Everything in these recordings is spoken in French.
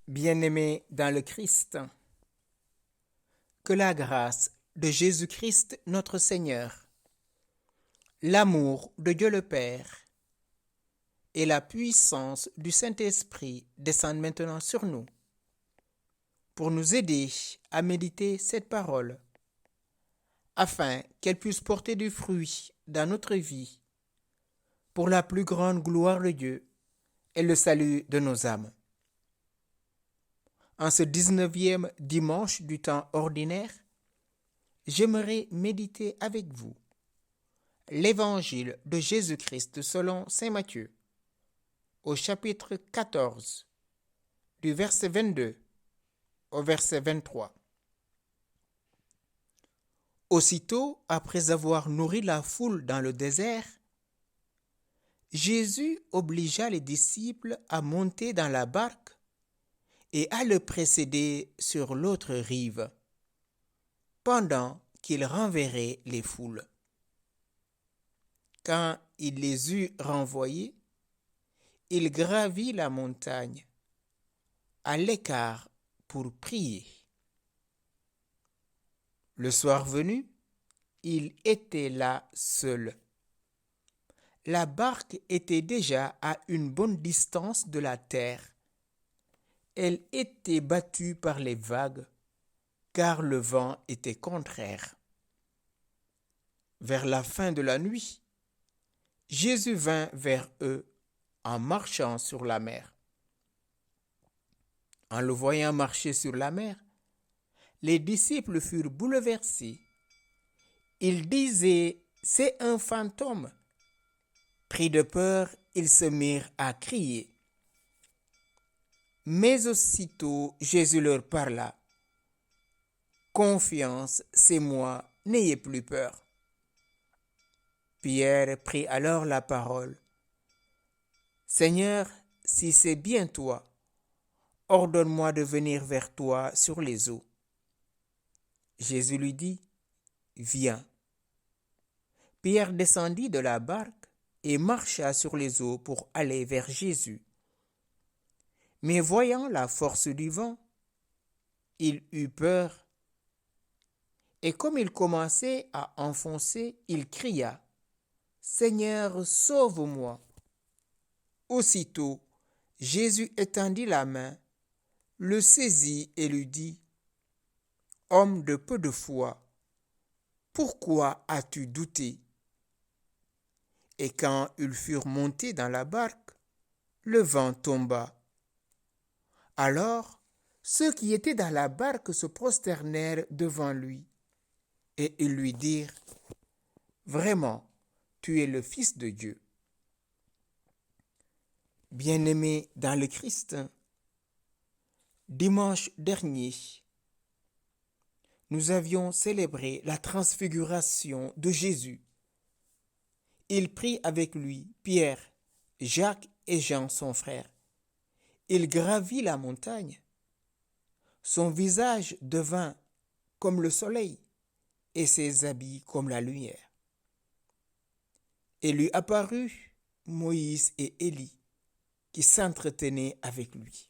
Bien-aimés dans le Christ, que la grâce de Jésus-Christ notre Seigneur, l'amour de Dieu le Père et la puissance du Saint-Esprit descendent maintenant sur nous pour nous aider à méditer cette parole afin qu'elle puisse porter du fruit dans notre vie pour la plus grande gloire de Dieu et le salut de nos âmes. En ce 19e dimanche du temps ordinaire, j'aimerais méditer avec vous l'Évangile de Jésus-Christ selon saint Matthieu, au chapitre 14, du verset 22 au verset 23. Aussitôt, après avoir nourri la foule dans le désert, Jésus obligea les disciples à monter dans la barque et à le précéder sur l'autre rive, pendant qu'il renverrait les foules. Quand il les eut renvoyés, il gravit la montagne à l'écart pour prier. Le soir venu, il était là seul. La barque était déjà à une bonne distance de la terre. Elle était battue par les vagues, car le vent était contraire. Vers la fin de la nuit, Jésus vint vers eux en marchant sur la mer. En le voyant marcher sur la mer, les disciples furent bouleversés. Ils disaient, « C'est un fantôme !» Pris de peur, ils se mirent à crier. Mais aussitôt Jésus leur parla. « Confiance, c'est moi, n'ayez plus peur. » Pierre prit alors la parole. « Seigneur, si c'est bien toi, ordonne-moi de venir vers toi sur les eaux. » Jésus lui dit, « Viens. » Pierre descendit de la barque et marcha sur les eaux pour aller vers Jésus. Mais voyant la force du vent, il eut peur, et comme il commençait à enfoncer, il cria, « Seigneur, sauve-moi !» Aussitôt, Jésus étendit la main, le saisit et lui dit, « Homme de peu de foi, pourquoi as-tu douté ?» Et quand ils furent montés dans la barque, le vent tomba. Alors, ceux qui étaient dans la barque se prosternèrent devant lui, et ils lui dirent, « Vraiment, tu es le Fils de Dieu. » Bien-aimés dans le Christ, dimanche dernier, nous avions célébré la transfiguration de Jésus. Il prit avec lui Pierre, Jacques et Jean, son frère. Il gravit la montagne. Son visage devint comme le soleil et ses habits comme la lumière. Et lui apparut Moïse et Élie qui s'entretenaient avec lui.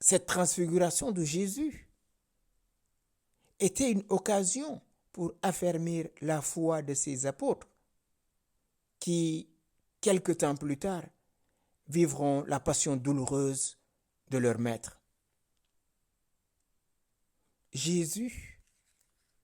Cette transfiguration de Jésus était une occasion pour affermir la foi de ses apôtres qui, quelque temps plus tard, vivront la passion douloureuse de leur maître. Jésus,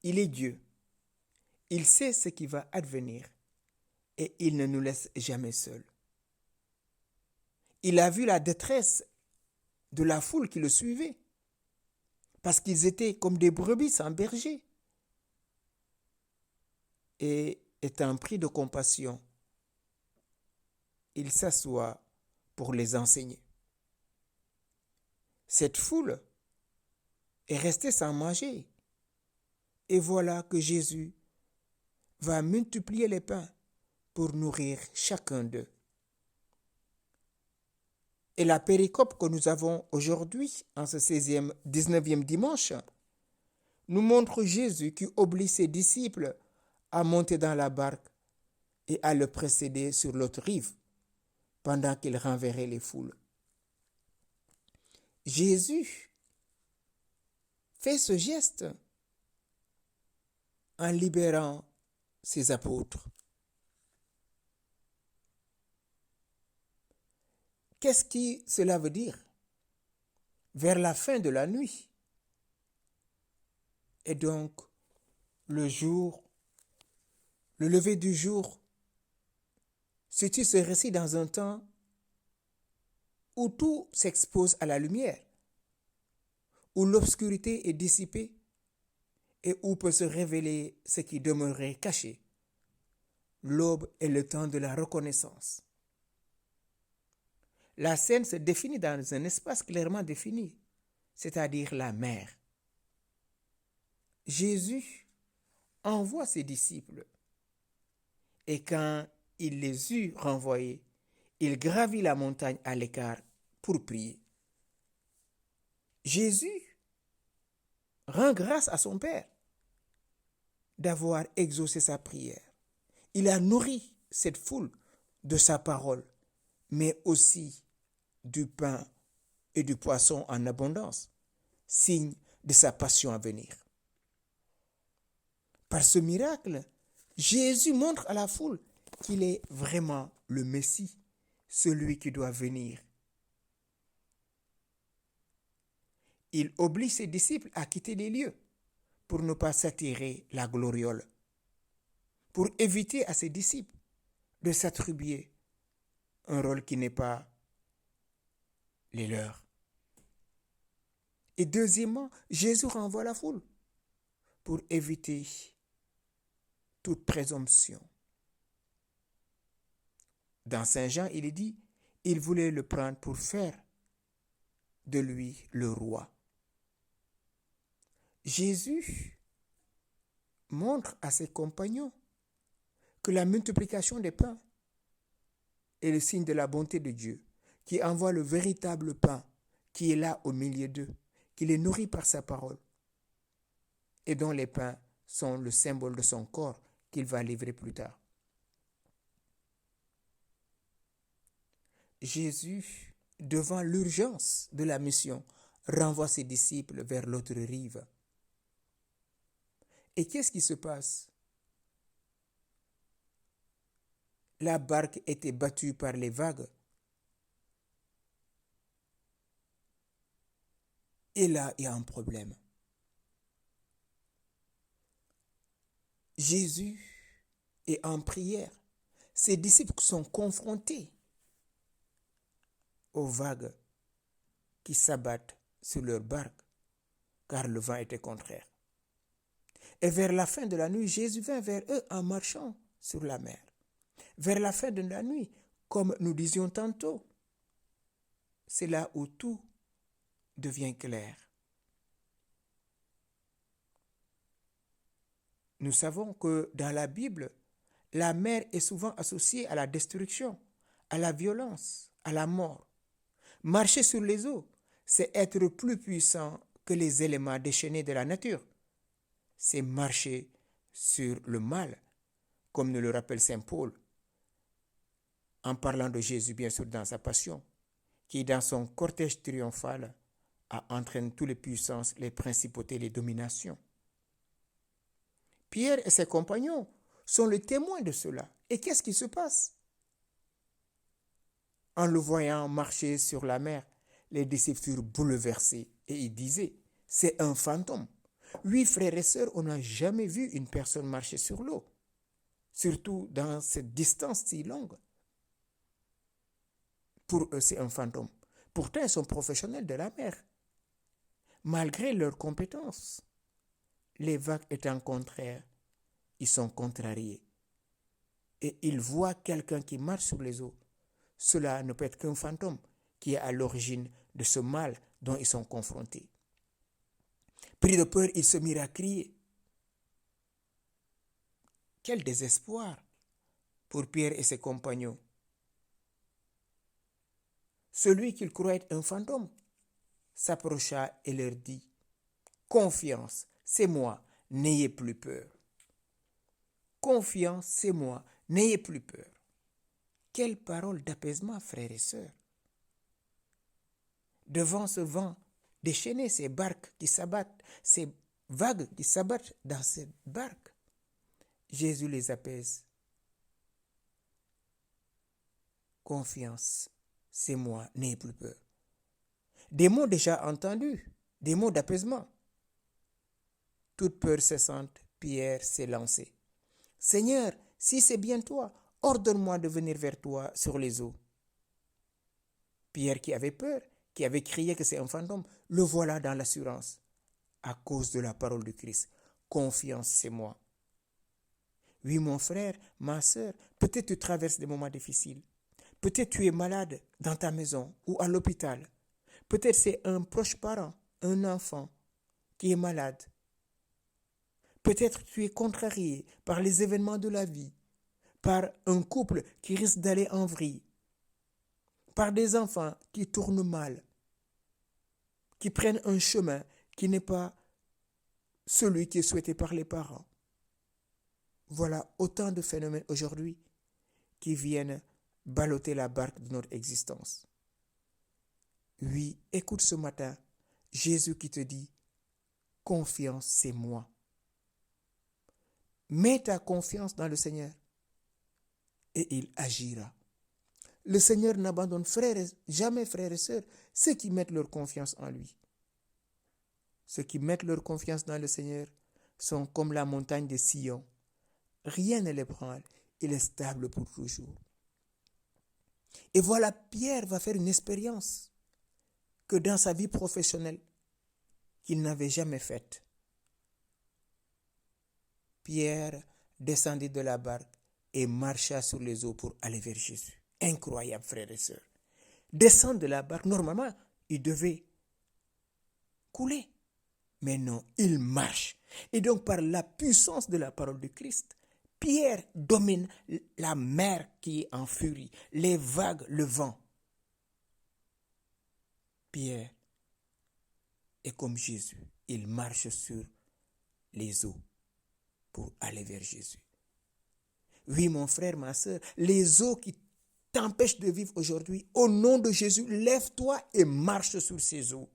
il est Dieu. Il sait ce qui va advenir et il ne nous laisse jamais seuls. Il a vu la détresse de la foule qui le suivait parce qu'ils étaient comme des brebis sans berger. Et étant pris de compassion, il s'assoit pour les enseigner. Cette foule est restée sans manger. Et voilà que Jésus va multiplier les pains pour nourrir chacun d'eux. Et la péricope que nous avons aujourd'hui, en ce 19e dimanche, nous montre Jésus qui oblige ses disciples à monter dans la barque et à le précéder sur l'autre rive, pendant qu'il renverrait les foules. Jésus fait ce geste en libérant ses apôtres. Qu'est-ce que cela veut dire? Vers la fin de la nuit. Et donc, le lever du jour, situe ce récit dans un temps où tout s'expose à la lumière, où l'obscurité est dissipée et où peut se révéler ce qui demeurait caché. L'aube est le temps de la reconnaissance. La scène se définit dans un espace clairement défini, c'est-à-dire la mer. Jésus envoie ses disciples et quand il les eut renvoyés, il gravit la montagne à l'écart pour prier. Jésus rend grâce à son Père d'avoir exaucé sa prière. Il a nourri cette foule de sa parole, mais aussi du pain et du poisson en abondance, signe de sa passion à venir. Par ce miracle, Jésus montre à la foule qu'il est vraiment le Messie, celui qui doit venir. Il oblige ses disciples à quitter les lieux pour ne pas s'attirer la gloriole, pour éviter à ses disciples de s'attribuer un rôle qui n'est pas les leurs. Et deuxièmement, Jésus renvoie la foule pour éviter toute présomption. Dans Saint Jean, il est dit, il voulait le prendre pour faire de lui le roi. Jésus montre à ses compagnons que la multiplication des pains est le signe de la bonté de Dieu, qui envoie le véritable pain qui est là au milieu d'eux, qui les nourrit par sa parole, et dont les pains sont le symbole de son corps qu'il va livrer plus tard. Jésus, devant l'urgence de la mission, renvoie ses disciples vers l'autre rive. Et qu'est-ce qui se passe? La barque était battue par les vagues. Et là, il y a un problème. Jésus est en prière. Ses disciples sont confrontés aux vagues qui s'abattent sur leur barque, car le vent était contraire. Et vers la fin de la nuit, Jésus vint vers eux en marchant sur la mer. Vers la fin de la nuit, comme nous disions tantôt, c'est là où tout devient clair. Nous savons que dans la Bible, la mer est souvent associée à la destruction, à la violence, à la mort. Marcher sur les eaux, c'est être plus puissant que les éléments déchaînés de la nature. C'est marcher sur le mal, comme nous le rappelle saint Paul, en parlant de Jésus, bien sûr, dans sa passion, qui, dans son cortège triomphal, a entraîné toutes les puissances, les principautés, les dominations. Pierre et ses compagnons sont les témoins de cela. Et qu'est-ce qui se passe? En le voyant marcher sur la mer, les disciples furent bouleversés et ils disaient, c'est un fantôme. Oui, frères et sœurs, on n'a jamais vu une personne marcher sur l'eau, surtout dans cette distance si longue. Pour eux, c'est un fantôme. Pourtant, ils sont professionnels de la mer. Malgré leurs compétences, les vagues étant contraires, ils sont contrariés. Et ils voient quelqu'un qui marche sur les eaux. Cela ne peut être qu'un fantôme qui est à l'origine de ce mal dont ils sont confrontés. Pris de peur, ils se mirent à crier. Quel désespoir pour Pierre et ses compagnons. Celui qu'ils croyaient être un fantôme s'approcha et leur dit, « Confiance, c'est moi, n'ayez plus peur. » Confiance, c'est moi, n'ayez plus peur. Quelle parole d'apaisement, frères et sœurs. Devant ce vent déchaîné, ces barques qui s'abattent, ces vagues qui s'abattent dans cette barque, Jésus les apaise. Confiance, c'est moi, n'ayez plus peur. Des mots déjà entendus, des mots d'apaisement. Toute peur cessante, Pierre s'est lancé. Seigneur, si c'est bien toi, ordonne-moi de venir vers toi sur les eaux. Pierre qui avait peur, qui avait crié que c'est un fantôme, le voilà dans l'assurance. À cause de la parole de Christ. Confiance, c'est moi. Oui, mon frère, ma soeur, peut-être tu traverses des moments difficiles. Peut-être tu es malade dans ta maison ou à l'hôpital. Peut-être c'est un proche parent, un enfant qui est malade. Peut-être tu es contrarié par les événements de la vie, par un couple qui risque d'aller en vrille, par des enfants qui tournent mal, qui prennent un chemin qui n'est pas celui qui est souhaité par les parents. Voilà autant de phénomènes aujourd'hui qui viennent balloter la barque de notre existence. Oui, écoute ce matin, Jésus qui te dit, confiance, c'est moi. Mets ta confiance dans le Seigneur et il agira. Le Seigneur n'abandonne jamais frères et sœurs ceux qui mettent leur confiance en lui. Ceux qui mettent leur confiance dans le Seigneur sont comme la montagne de Sion. Rien ne l'ébranle, il est stable pour toujours. Et voilà, Pierre va faire une expérience que dans sa vie professionnelle, qu'il n'avait jamais faite. Pierre descendit de la barque et marcha sur les eaux pour aller vers Jésus. Incroyable, frères et sœurs. Descendre de la barque, normalement, il devait couler. Mais non, il marche. Et donc, par la puissance de la parole de Christ, Pierre domine la mer qui est en furie, les vagues, le vent. Pierre est comme Jésus. Il marche sur les eaux pour aller vers Jésus. Oui, mon frère, ma soeur, les eaux qui t'empêchent de vivre aujourd'hui, au nom de Jésus, lève-toi et marche sur ces eaux.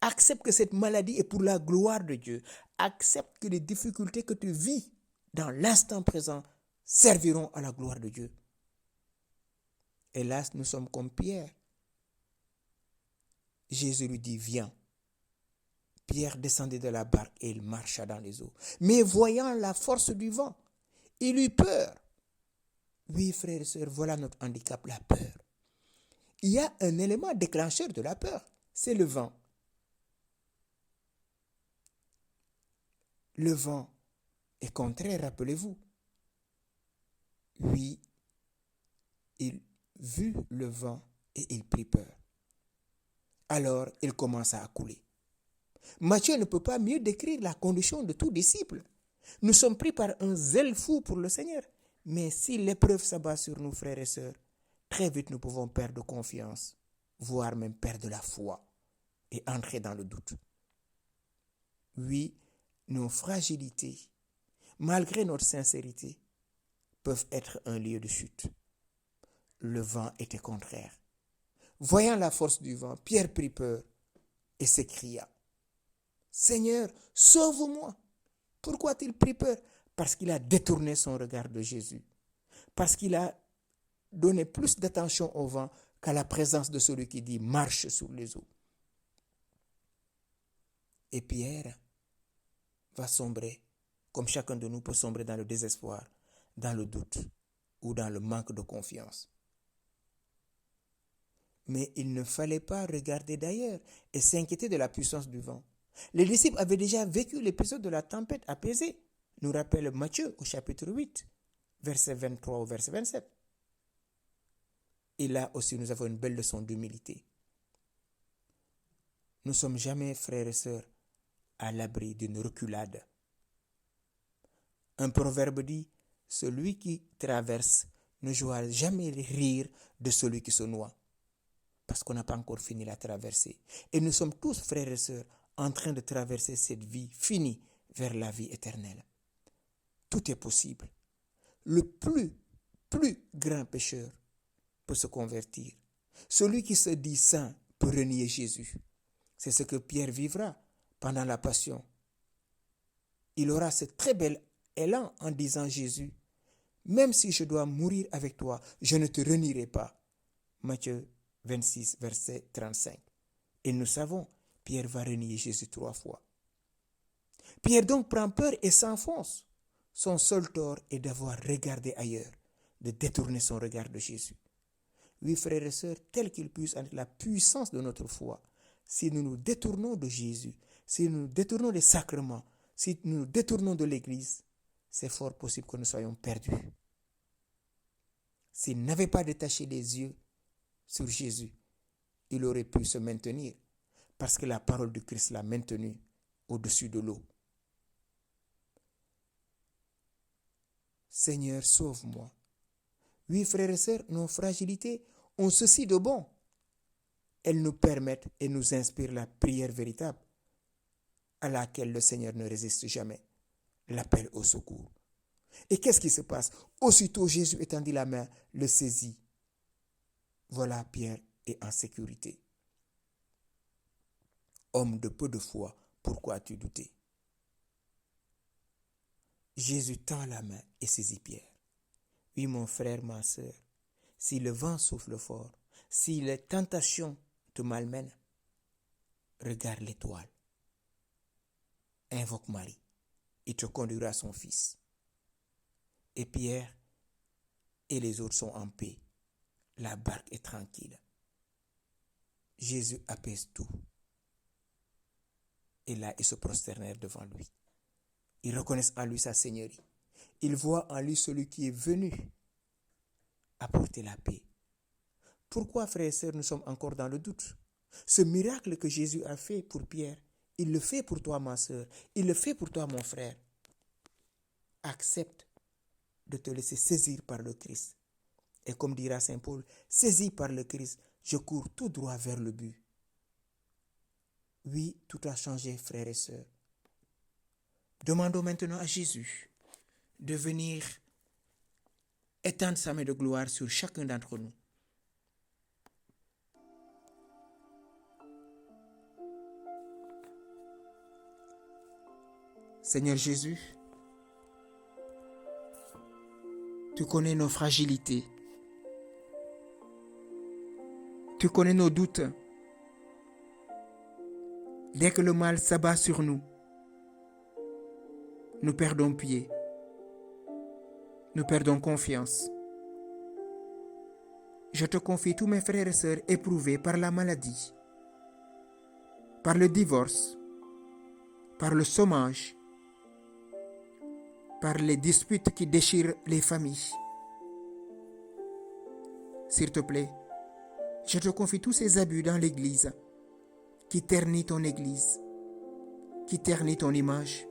Accepte que cette maladie est pour la gloire de Dieu. Accepte que les difficultés que tu vis dans l'instant présent serviront à la gloire de Dieu. Hélas, nous sommes comme Pierre. Jésus lui dit, viens. Pierre descendait de la barque et il marcha dans les eaux. Mais voyant la force du vent, il eut peur. Oui, frères et sœurs, voilà notre handicap, la peur. Il y a un élément déclencheur de la peur, c'est le vent. Le vent est contraire, rappelez-vous. Oui, il vit le vent et il prit peur. Alors, il commença à couler. Matthieu ne peut pas mieux décrire la condition de tout disciple. Nous sommes pris par un zèle fou pour le Seigneur. Mais si l'épreuve s'abat sur nous, frères et sœurs, très vite nous pouvons perdre confiance, voire même perdre la foi et entrer dans le doute. Oui, nos fragilités, malgré notre sincérité, peuvent être un lieu de chute. Le vent était contraire. Voyant la force du vent, Pierre prit peur et s'écria, « Seigneur, sauve-moi !» Pourquoi a-t-il pris peur? Parce qu'il a détourné son regard de Jésus. Parce qu'il a donné plus d'attention au vent qu'à la présence de celui qui dit « marche sur les eaux ». Et Pierre va sombrer, comme chacun de nous peut sombrer dans le désespoir, dans le doute ou dans le manque de confiance. Mais il ne fallait pas regarder d'ailleurs et s'inquiéter de la puissance du vent. Les disciples avaient déjà vécu l'épisode de la tempête apaisée, nous rappelle Matthieu au chapitre 8, verset 23 au verset 27. Et là aussi, nous avons une belle leçon d'humilité. Nous ne sommes jamais, frères et sœurs, à l'abri d'une reculade. Un proverbe dit, celui qui traverse ne doit jamais rire de celui qui se noie. Parce qu'on n'a pas encore fini la traversée. Et nous sommes tous, frères et sœurs, en train de traverser cette vie finie vers la vie éternelle. Tout est possible. Le plus grand pécheur peut se convertir. Celui qui se dit saint peut renier Jésus. C'est ce que Pierre vivra pendant la Passion. Il aura ce très bel élan en disant Jésus, même si je dois mourir avec toi, je ne te renierai pas. Matthieu 26, verset 35. Et nous savons, Pierre va renier Jésus 3 fois. Pierre donc prend peur et s'enfonce. Son seul tort est d'avoir regardé ailleurs, de détourner son regard de Jésus. Oui, frères et sœurs, tel qu'il puisse être la puissance de notre foi, si nous nous détournons de Jésus, si nous nous détournons des sacrements, si nous nous détournons de l'Église, c'est fort possible que nous soyons perdus. S'il n'avait pas détaché les yeux sur Jésus, il aurait pu se maintenir, parce que la parole du Christ l'a maintenu au-dessus de l'eau. Seigneur, sauve-moi. Oui, frères et sœurs, nos fragilités ont ceci de bon. Elles nous permettent et nous inspirent la prière véritable, à laquelle le Seigneur ne résiste jamais, l'appel au secours. Et qu'est-ce qui se passe? Aussitôt Jésus étendit la main, le saisit. Voilà, Pierre est en sécurité. Homme de peu de foi, pourquoi as-tu douté? Jésus tend la main et saisit Pierre. Oui, mon frère, ma sœur, si le vent souffle fort, si les tentations te malmènent, regarde l'étoile. Invoque Marie. Il te conduira à son Fils. Et Pierre et les autres sont en paix. La barque est tranquille. Jésus apaise tout. Et là, ils se prosternèrent devant lui. Ils reconnaissent en lui sa seigneurie. Ils voient en lui celui qui est venu apporter la paix. Pourquoi, frères et sœurs, nous sommes encore dans le doute? Ce miracle que Jésus a fait pour Pierre, il le fait pour toi, ma sœur. Il le fait pour toi, mon frère. Accepte de te laisser saisir par le Christ. Et comme dira Saint Paul, saisi par le Christ, je cours tout droit vers le but. Oui, tout a changé, frères et sœurs. Demandons maintenant à Jésus de venir étendre sa main de gloire sur chacun d'entre nous. Seigneur Jésus, tu connais nos fragilités. Tu connais nos doutes. Dès que le mal s'abat sur nous, nous perdons pied. Nous perdons confiance. Je te confie tous mes frères et sœurs éprouvés par la maladie, par le divorce, par le chômage, par les disputes qui déchirent les familles. S'il te plaît, je te confie tous ces abus dans l'Église qui ternit ton Église, qui ternit ton image.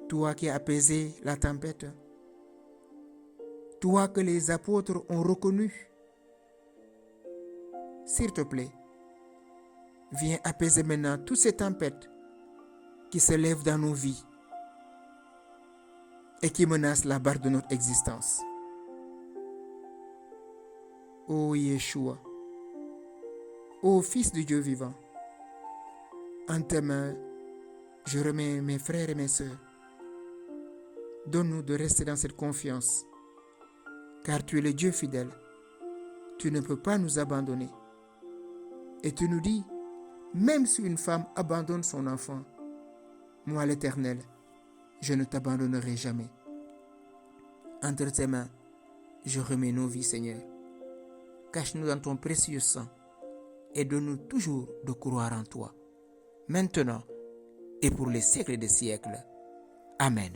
Toi qui as apaisé la tempête, toi que les apôtres ont reconnu, s'il te plaît, viens apaiser maintenant toutes ces tempêtes qui se lèvent dans nos vies et qui menacent la barre de notre existence. Ô Yeshua, ô Fils du Dieu vivant, en tes mains, je remets mes frères et mes sœurs. Donne-nous de rester dans cette confiance, car tu es le Dieu fidèle. Tu ne peux pas nous abandonner. Et tu nous dis, même si une femme abandonne son enfant, moi l'Éternel, je ne t'abandonnerai jamais. Entre tes mains, je remets nos vies, Seigneur. Cache-nous dans ton précieux sang et donne-nous toujours de croire en toi, maintenant et pour les siècles des siècles. Amen.